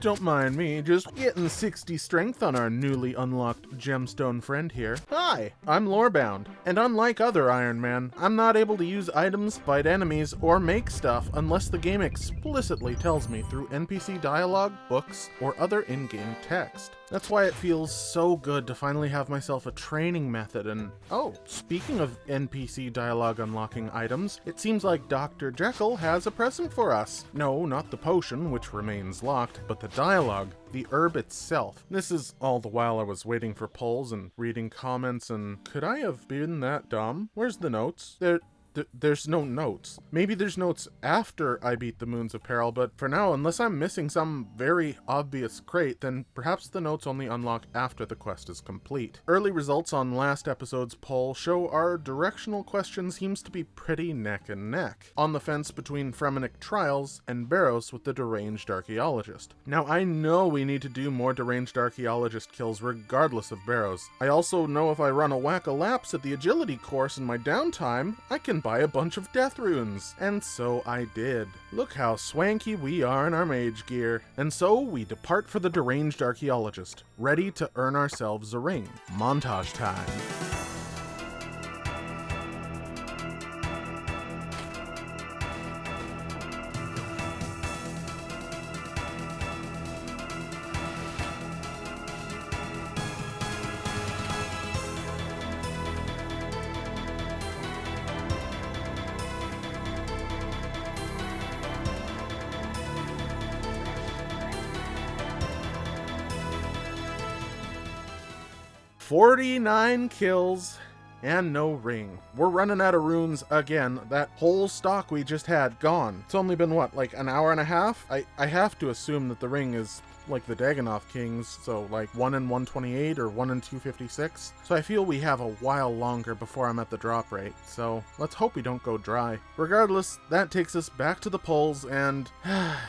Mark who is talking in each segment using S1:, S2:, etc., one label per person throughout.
S1: Don't mind me, just getting 60 strength on our newly unlocked gemstone friend here. Hi, I'm Lorebound, and unlike other Ironman, I'm not able to use items, fight enemies, or make stuff unless the game explicitly tells me through NPC dialogue, books, or other in-game text. That's why it feels so good to finally have myself a training method. And oh, speaking of NPC dialogue unlocking items, it seems like Dr. Jekyll has a present for us. No, not the potion, which remains locked, but the dialogue, the herb itself. This is all the while I was waiting for polls and reading comments, and could I have been that dumb? Where's the notes? There's no notes. Maybe there's notes after I beat the Moons of Peril, but for now, unless I'm missing some very obvious crate, then perhaps the notes only unlock after the quest is complete. Early results on last episode's poll show our directional question seems to be pretty neck and neck, on the fence between Fremennik Trials and Barrows with the Deranged Archaeologist. Now, I know we need to do more Deranged Archaeologist kills regardless of Barrows. I also know if I run a whack-a-laps at the agility course in my downtime, I can buy a bunch of death runes. And so I did. Look how swanky we are in our mage gear. And so we depart for the Deranged Archaeologist, ready to earn ourselves a ring. Montage time. "49 kills and no ring. We're running out of runes again. That whole stock we just had, gone. It's only been, what, like an hour and a half? I have to assume that the ring is like the Dagannoth Kings, so like 1 in 128 or 1 in 256. So I feel we have a while longer before I'm at the drop rate, so let's hope we don't go dry. Regardless, that takes us back to the polls, and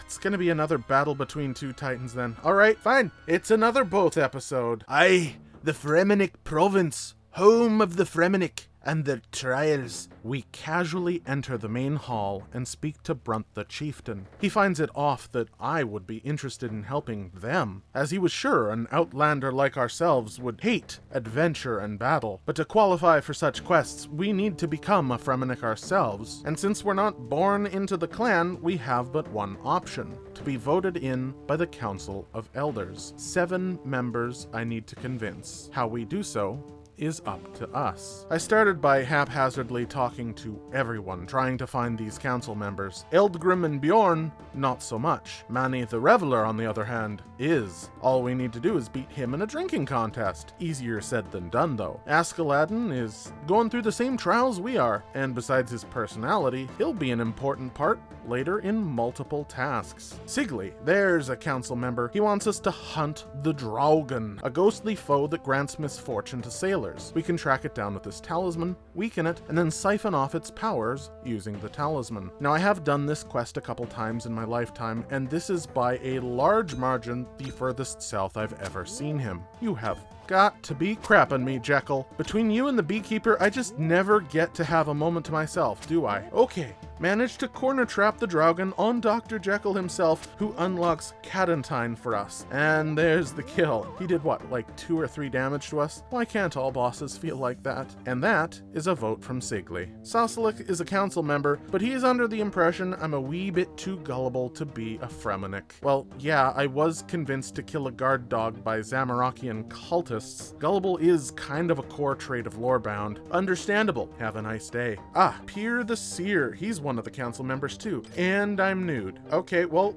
S1: it's gonna be another battle between two titans then. Alright, fine. It's another both episode. Aye, the Fremennik province, home of the Fremennik and their trials. We casually enter the main hall and speak to Brunt the chieftain. He finds it off that I would be interested in helping them, as he was sure an outlander like ourselves would hate adventure and battle. But to qualify for such quests, we need to become a Fremennik ourselves, and since we're not born into the clan, we have but one option: to be voted in by the Council of Elders. 7 members I need to convince. How we do so is up to us. I started by haphazardly talking to everyone, trying to find these council members. Eldgrim and Bjorn, not so much. Manny the Reveler, on the other hand, is. All we need to do is beat him in a drinking contest. Easier said than done, though. Askeladdin is going through the same trials we are, and besides his personality, he'll be an important part later in multiple tasks. Sigley, there's a council member. He wants us to hunt the Draugen, a ghostly foe that grants misfortune to sailors. We can track it down with this talisman, weaken it, and then siphon off its powers using the talisman. Now, I have done this quest a couple times in my lifetime, and this is by a large margin the furthest south I've ever seen him. You have got to be crapping me, Jekyll. Between you and the beekeeper, I just never get to have a moment to myself, do I? Okay, managed to corner trap the Draugen on Dr. Jekyll himself, who unlocks Cadentine for us. And there's the kill. He did what, like 2 or 3 damage to us? Why can't all bosses feel like that? And that is a vote from Sigley. Sosalik is a council member, but he is under the impression I'm a wee bit too gullible to be a Fremennik. Well, yeah, I was convinced to kill a guard dog by Zamorakian cultists. Gullible is kind of a core trait of Lorebound. Understandable. Have a nice day. Ah, Pier the Seer. He's one of the council members too. And I'm nude. Okay, well,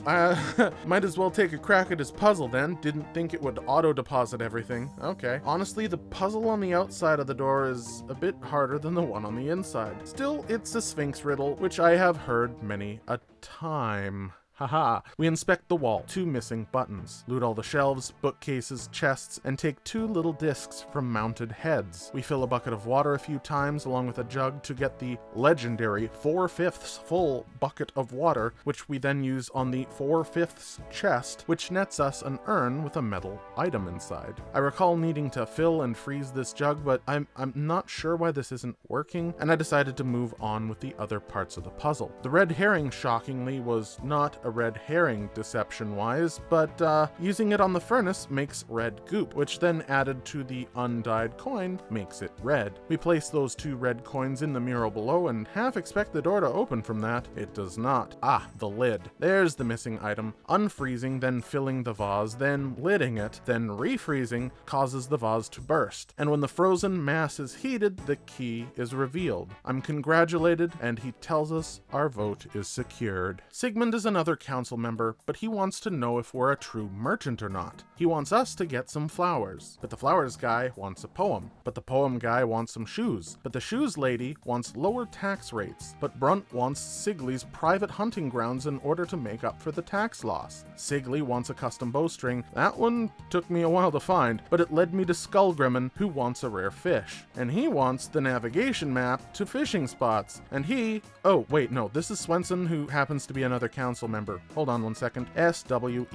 S1: might as well take a crack at his puzzle then. Didn't think it would auto-deposit everything. Okay. Honestly, the puzzle on the outside of the door is a bit harder than the one on the inside. Still, it's a Sphinx riddle, which I have heard many a time. Haha. We inspect the wall, 2 missing buttons, loot all the shelves, bookcases, chests, and take 2 little discs from mounted heads. We fill a bucket of water a few times along with a jug to get the legendary 4/5 full bucket of water, which we then use on the 4/5 chest, which nets us an urn with a metal item inside. I recall needing to fill and freeze this jug, but I'm not sure why this isn't working, and I decided to move on with the other parts of the puzzle. The red herring, shockingly, was not a red herring deception-wise, but using it on the furnace makes red goop, which then added to the undyed coin makes it red. We place those 2 red coins in the mural below and half expect the door to open from that. It does not. Ah, the lid. There's the missing item. Unfreezing, then filling the vase, then lidding it, then refreezing causes the vase to burst. And when the frozen mass is heated, the key is revealed. I'm congratulated, and he tells us our vote is secured. Sigmund is another council member, but he wants to know if we're a true merchant or not. He wants us to get some flowers, but the flowers guy wants a poem, but the poem guy wants some shoes, but the shoes lady wants lower tax rates, but Brunt wants Sigley's private hunting grounds in order to make up for the tax loss. Sigley wants a custom bowstring. That one took me a while to find, but it led me to Skullgrimman, who wants a rare fish. And he wants the navigation map to fishing spots. And he... oh, wait, no, this is Swenson, who happens to be another council member. Hold on one second. Swensen.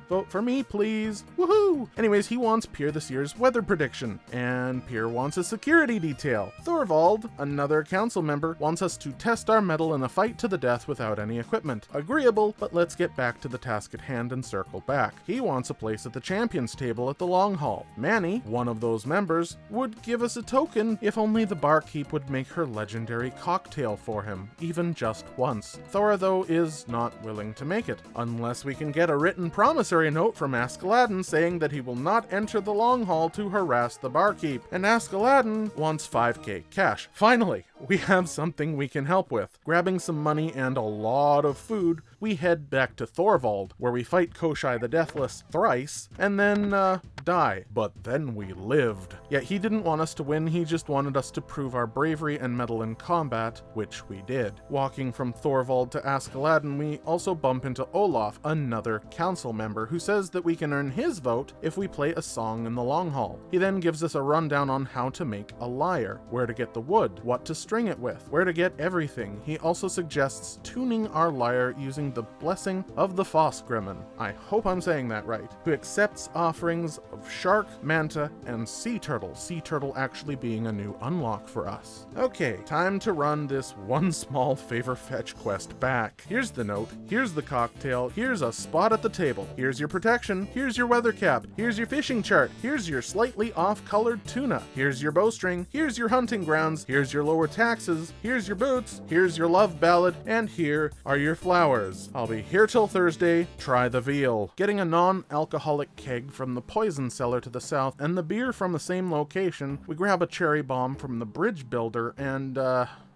S1: Vote for me, please. Woohoo! Anyways, he wants Pier this year's weather prediction. And Pier wants a security detail. Thorvald, another council member, wants us to test our metal in a fight to the death without any equipment. Agreeable, but let's get back to the task at hand and circle back. He wants a place at the champions table at the Long Hall. Manny, one of those members, would give us a token if only the barkeep would make her legendary cocktail for him, even just once. Thora, though, is not willing to make it, unless we can get a written promissory note from Askeladdin saying that he will not enter the Long Hall to harass the barkeep. And Askeladdin wants 5k cash. Finally, we have something we can help with. Grabbing some money and a lot of food, we head back to Thorvald, where we fight Koshai the Deathless thrice, and then, die. But then we lived. Yet he didn't want us to win, he just wanted us to prove our bravery and mettle in combat, which we did. Walking from Thorvald to Askeladdin, we also bump into Olaf, another council member, who says that we can earn his vote if we play a song in the Long Hall. He then gives us a rundown on how to make a lyre, where to get the wood, what to string it with, where to get everything. He also suggests tuning our lyre using the blessing of the Fosgrimmen, I hope I'm saying that right, who accepts offerings of shark, manta, and sea turtle actually being a new unlock for us. Okay, time to run this one small favor fetch quest back. Here's the note, here's the cocktail, here's a spot at the table, here's your protection, here's your weather cap, here's your fishing chart, here's your slightly off-colored tuna, here's your bowstring, here's your hunting grounds, here's your lower taxes, here's your boots, here's your love ballad, and here are your flowers. I'll be here till Thursday, try the veal. Getting a non-alcoholic keg from the poison cellar to the south and the beer from the same location, we grab a cherry bomb from the bridge builder and,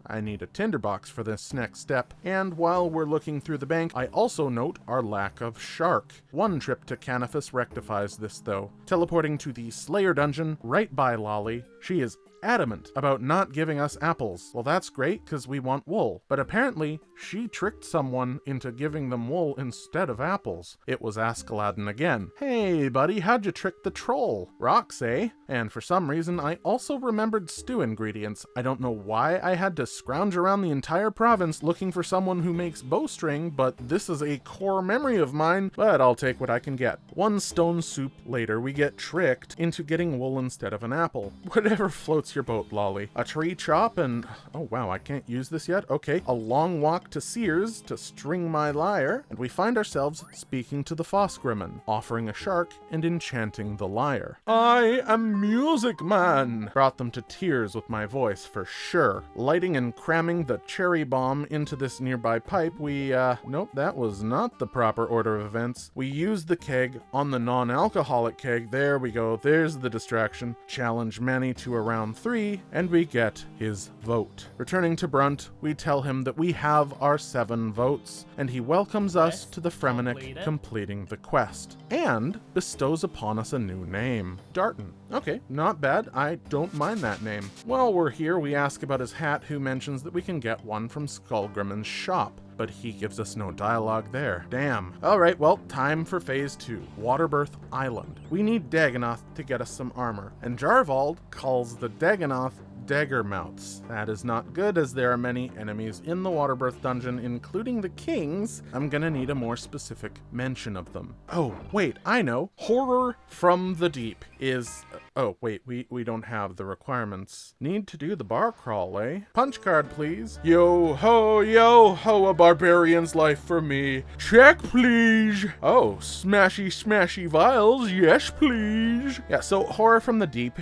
S1: I need a tinderbox for this next step, and while we're looking through the bank, I also note our lack of shark. One trip to Canifus rectifies this though. Teleporting to the Slayer dungeon right by Lolly, she is adamant about not giving us apples. Well, that's great because we want wool, but apparently she tricked someone into giving them wool instead of apples. It was Askeladdin again. Hey buddy, how'd you trick the troll? Rocks, eh? And for some reason I also remembered stew ingredients. I don't know why I had to scrounge around the entire province looking for someone who makes bowstring, but this is a core memory of mine, but I'll take what I can get. One stone soup later, we get tricked into getting wool instead of an apple. Whatever floats your boat, Lolly. A tree chop and... oh wow, I can't use this yet? Okay. A long walk to Sears to string my lyre, and we find ourselves speaking to the Fosgrimmen, offering a shark and enchanting the lyre. I am Music Man! Brought them to tears with my voice for sure. Lighting and cramming the cherry bomb into this nearby pipe, we, nope, that was not the proper order of events. We used the keg on the non-alcoholic keg. There we go. There's the distraction. Challenge Manny to a round 3, and we get his vote. Returning to Brunt, we tell him that we have our 7 votes, and he welcomes us to the Fremennik, completing the quest, and bestows upon us a new name, Darton. Okay, not bad. I don't mind that name. While we're here, we ask about his hat, who mentions that we can get one from Skullgrimman's shop, but he gives us no dialogue there. Damn. Alright, well, time for Phase 2, Waterbirth Island. We need Dagonoth to get us some armor, and Jarvald calls the Dagonoth Daggermouths. That is not good, as there are many enemies in the Waterbirth dungeon, including the kings. I'm gonna need a more specific mention of them. Oh, wait, I know. Horror from the Deep is Oh, wait, we don't have the requirements. Need to do the bar crawl, eh? Punch card, please. Yo ho, a barbarian's life for me. Check, please. Oh, smashy vials, yes, please. Yeah, so Horror from the Deep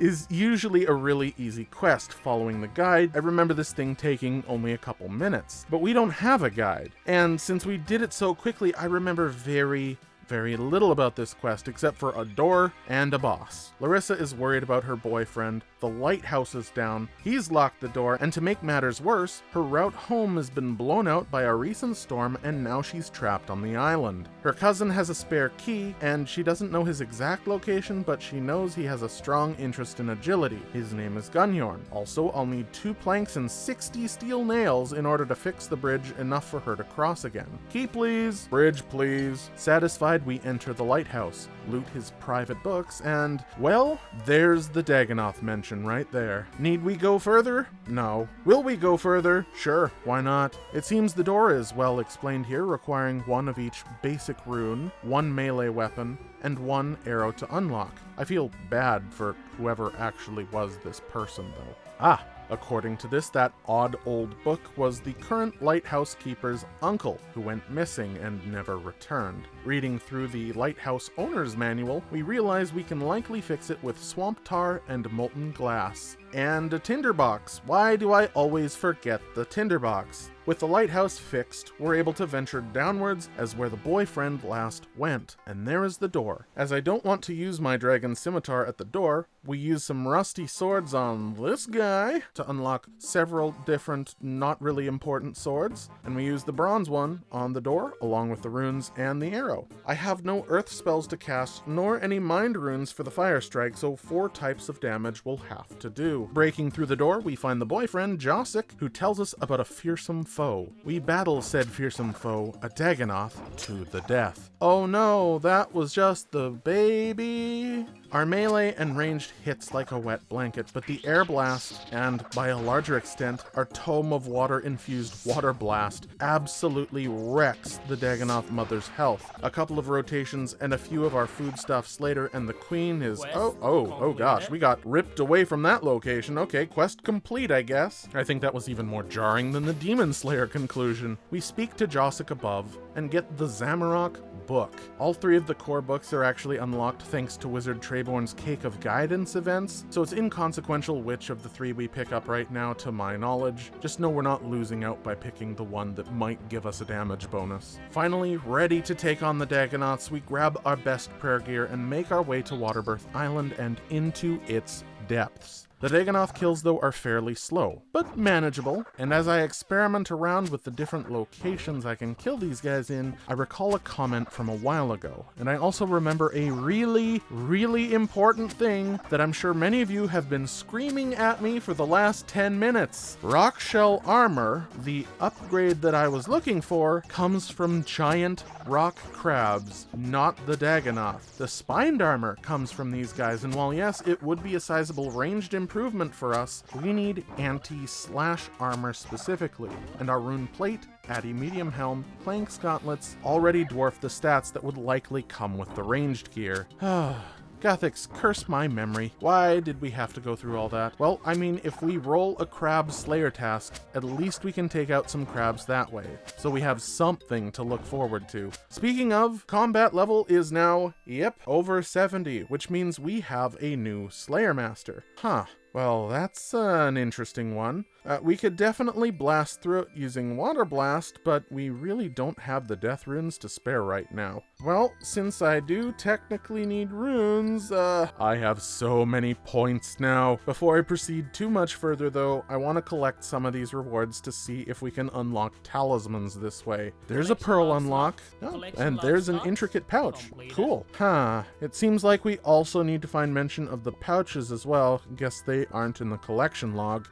S1: is usually a really easy quest following the guide. I remember this thing taking only a couple minutes, but we don't have a guide. And since we did it so quickly, I remember very little about this quest except for a door and a boss. Larissa is worried about her boyfriend, the lighthouse is down, he's locked the door, and to make matters worse, her route home has been blown out by a recent storm and now she's trapped on the island. Her cousin has a spare key and she doesn't know his exact location, but she knows he has a strong interest in agility. His name is Gunyorn. Also, I'll need 2 planks and 60 steel nails in order to fix the bridge enough for her to cross again. Key please. Bridge please. Satisfied, we enter the lighthouse, loot his private books, and, well, there's the Dagannoth mention right there. Need we go further? No. Will we go further? Sure, why not? It seems the door is well explained here, requiring 1 of each basic rune, 1 melee weapon, and 1 arrow to unlock. I feel bad for whoever actually was this person, though. Ah, according to this, that odd old book was the current lighthouse keeper's uncle, who went missing and never returned. Reading through the lighthouse owner's manual, we realize we can likely fix it with swamp tar and molten glass. And a tinderbox. Why do I always forget the tinderbox? With the lighthouse fixed, we're able to venture downwards as where the boyfriend last went, and there is the door. As I don't want to use my dragon scimitar at the door, we use some rusty swords on this guy to unlock several different, not really important swords, and we use the bronze one on the door, along with the runes and the arrow. I have no earth spells to cast, nor any mind runes for the fire strike, so 4 types of damage will have to do. Breaking through the door, we find the boyfriend, Josik, who tells us about a fearsome foe. We battle said fearsome foe, a Dagannoth, to the death. Oh no, that was just the baby. Our melee and ranged hits like a wet blanket, but the air blast, and by a larger extent, our tome of water-infused water blast, absolutely wrecks the Dagannoth mother's health. A couple of rotations and a few of our foodstuffs later, and the queen is... Oh gosh, we got ripped away from that location. Okay, quest complete, I guess. I think that was even more jarring than the Demon Slayer conclusion. We speak to Josik above, and get the Zamorak book. All 3 of the core books are actually unlocked thanks to Wizard Treborn's Cake of Guidance events, so it's inconsequential which of the 3 we pick up right now to my knowledge. Just know we're not losing out by picking the one that might give us a damage bonus. Finally, ready to take on the Dagannoths, we grab our best prayer gear and make our way to Waterbirth Island and into its depths. The Dagannoth kills, though, are fairly slow, but manageable, and as I experiment around with the different locations I can kill these guys in, I recall a comment from a while ago, and I also remember a really important thing that I'm sure many of you have been screaming at me for the last 10 minutes. Rock shell armor, the upgrade that I was looking for, comes from giant rock crabs, not the Dagannoth. The spined armor comes from these guys, and while yes, it would be a sizable ranged improvement for us, we need anti-slash armor specifically, and our rune plate, Addy medium helm, plank gauntlets already dwarf the stats that would likely come with the ranged gear. Gothics, curse my memory. Why did we have to go through all that? Well, I mean, if we roll a crab slayer task, at least we can take out some crabs that way. So we have something to look forward to. Speaking of, combat level is now, over 70, which means we have a new Slayer Master. Well, that's an interesting one. We could definitely blast through it using Water Blast, but we really don't have the death runes to spare right now. Well, since I do technically need runes, I have so many points now. Before I proceed too much further though, I want to collect some of these rewards to see if we can unlock talismans this way. There's a pearl unlock, and there's an intricate pouch. Cool. It seems like we also need to find mention of the pouches as well. Guess they aren't in the collection log.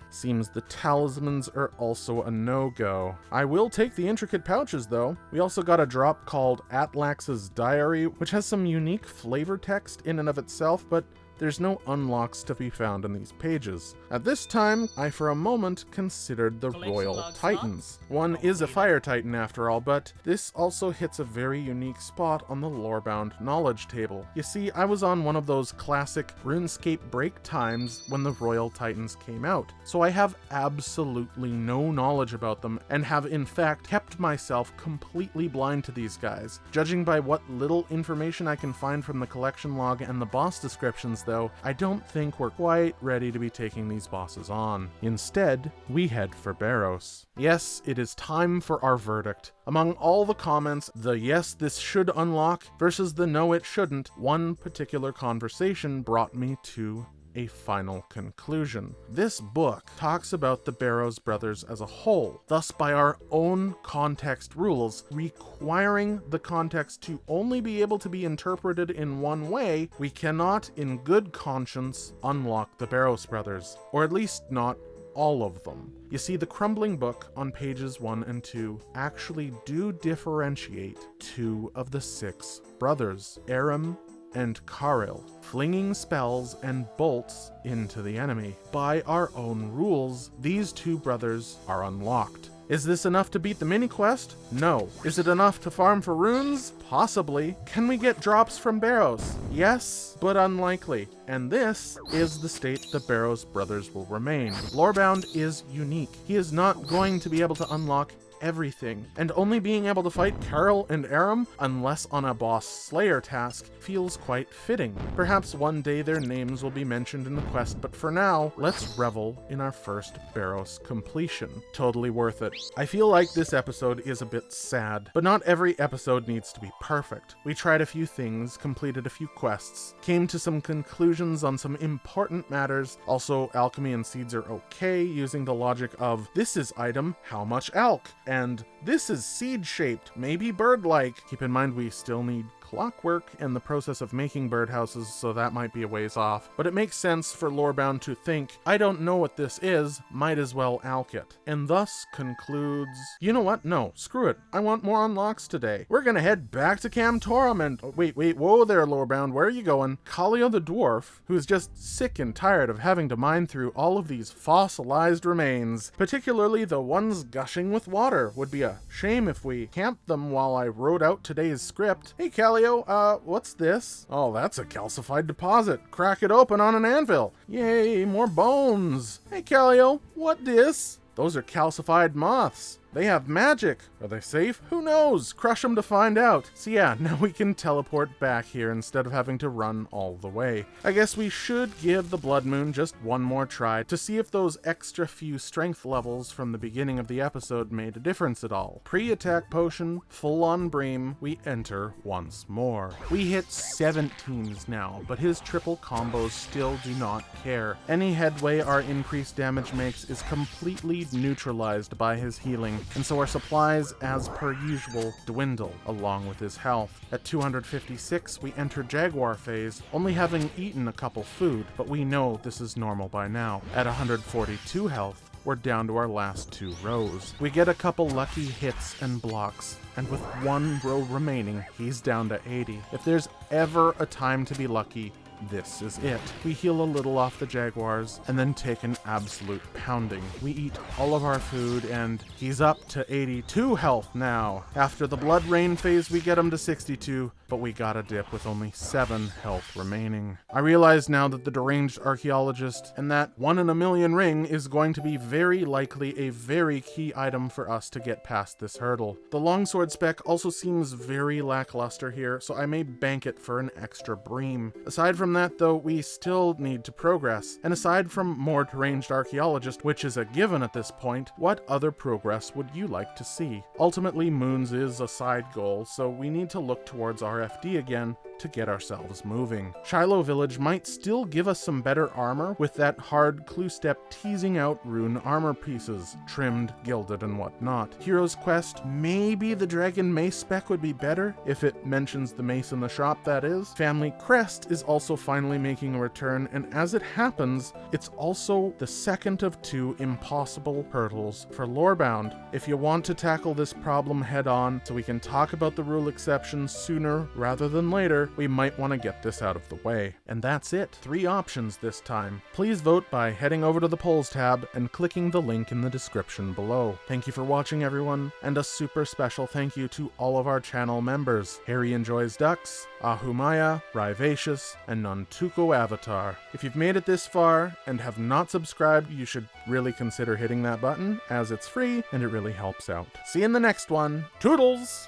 S1: Seems the talismans are also a no-go. I will take the intricate pouches though. We also got a drop called Atlax's Diary, which has some unique flavor text in and of itself, but there's no unlocks to be found in these pages. At this time, I for a moment considered the Royal Titans. One is a fire titan after all, but this also hits a very unique spot on the Lorebound knowledge table. You see, I was on one of those classic RuneScape break times when the Royal Titans came out, so I have absolutely no knowledge about them and have in fact kept myself completely blind to these guys. Judging by what little information I can find from the collection log and the boss descriptions though, I don't think we're quite ready to be taking these bosses on. Instead, we head for Barrows. Yes, it is time for our verdict. Among all the comments, the yes this should unlock versus the no it shouldn't, one particular conversation brought me to a final conclusion. This book talks about the Barrows brothers as a whole, thus by our own context rules, requiring the context to only be able to be interpreted in one way, we cannot in good conscience unlock the Barrows brothers, or at least not all of them. You see, the Crumbling Book on pages 1 and 2 actually do differentiate 2 of the 6 brothers, Aram and Karil, flinging spells and bolts into the enemy. By our own rules, these 2 brothers are unlocked. Is this enough to beat the mini-quest? No. Is it enough to farm for runes? Possibly. Can we get drops from Barrows? Yes, but unlikely. And this is the state the Barrows brothers will remain. Lorebound is unique. He is not going to be able to unlock everything, and only being able to fight Karil and Aram, unless on a boss slayer task, feels quite fitting. Perhaps one day their names will be mentioned in the quest, but for now, let's revel in our first Barrows completion. Totally worth it. I feel like this episode is a bit sad, but not every episode needs to be perfect. We tried a few things, completed a few quests, came to some conclusions on some important matters. Also, alchemy and seeds are okay, using the logic of this is item, how much alch? And this is seed-shaped, maybe bird-like. Keep in mind we still need clockwork and the process of making birdhouses, so that might be a ways off. But it makes sense for Lorebound to think, I don't know what this is, might as well alch it. And thus concludes, you know what? No, screw it. I want more unlocks today. We're gonna head back to Camtorum and... Oh, wait, whoa there, Lorebound, where are you going? Kalia the dwarf, who's just sick and tired of having to mine through all of these fossilized remains, particularly the ones gushing with water. Would be a shame if we camped them while I wrote out today's script. Hey, Kalia, what's this? Oh, that's a calcified deposit. Crack it open on an anvil. Yay, more bones. Hey, Callio, what this? Those are calcified moths. They have magic. Are they safe? Who knows? Crush them to find out. So yeah, now we can teleport back here instead of having to run all the way. I guess we should give the Blood Moon just one more try to see if those extra few strength levels from the beginning of the episode made a difference at all. Pre-attack potion, full on Bream, we enter once more. We hit 17s now, but his triple combos still do not care. Any headway our increased damage makes is completely neutralized by his healing, and so our supplies, as per usual, dwindle along with his health. At 256, we enter Jaguar phase, only having eaten a couple food, but we know this is normal by now. At 142 health, we're down to our last 2 rows. We get a couple lucky hits and blocks, and with 1 row remaining, he's down to 80. If there's ever a time to be lucky, this is it. We heal a little off the Jaguars, and then take an absolute pounding. We eat all of our food, and he's up to 82 health now. After the Blood Rain phase, we get him to 62, but we got a dip with only 7 health remaining. I realize now that the Deranged Archaeologist and that 1 in a million ring is going to be very likely a very key item for us to get past this hurdle. The longsword spec also seems very lackluster here, so I may bank it for an extra Bream. Aside from that though, we still need to progress, and aside from more Deranged Archaeologist, which is a given at this point, what other progress would you like to see? Ultimately, Moons is a side goal, so we need to look towards RFD again to get ourselves moving. Shiloh Village might still give us some better armor with that hard clue step teasing out rune armor pieces, trimmed, gilded, and whatnot. Hero's Quest, maybe the Dragon Mace spec would be better, if it mentions the mace in the shop, that is. Family Crest is also finally making a return, and as it happens, it's also the second of 2 impossible hurdles for Lorebound. If you want to tackle this problem head on, so we can talk about the rule exceptions sooner rather than later, figure we might want to get this out of the way. And that's it. 3 options this time. Please vote by heading over to the polls tab and clicking the link in the description below. Thank you for watching, everyone, and a super special thank you to all of our channel members: Harry Enjoys Ducks, Ahumaya, Rivacious, and Nantuko Avatar. If you've made it this far and have not subscribed, you should really consider hitting that button, as it's free and it really helps out. See you in the next one. Toodles!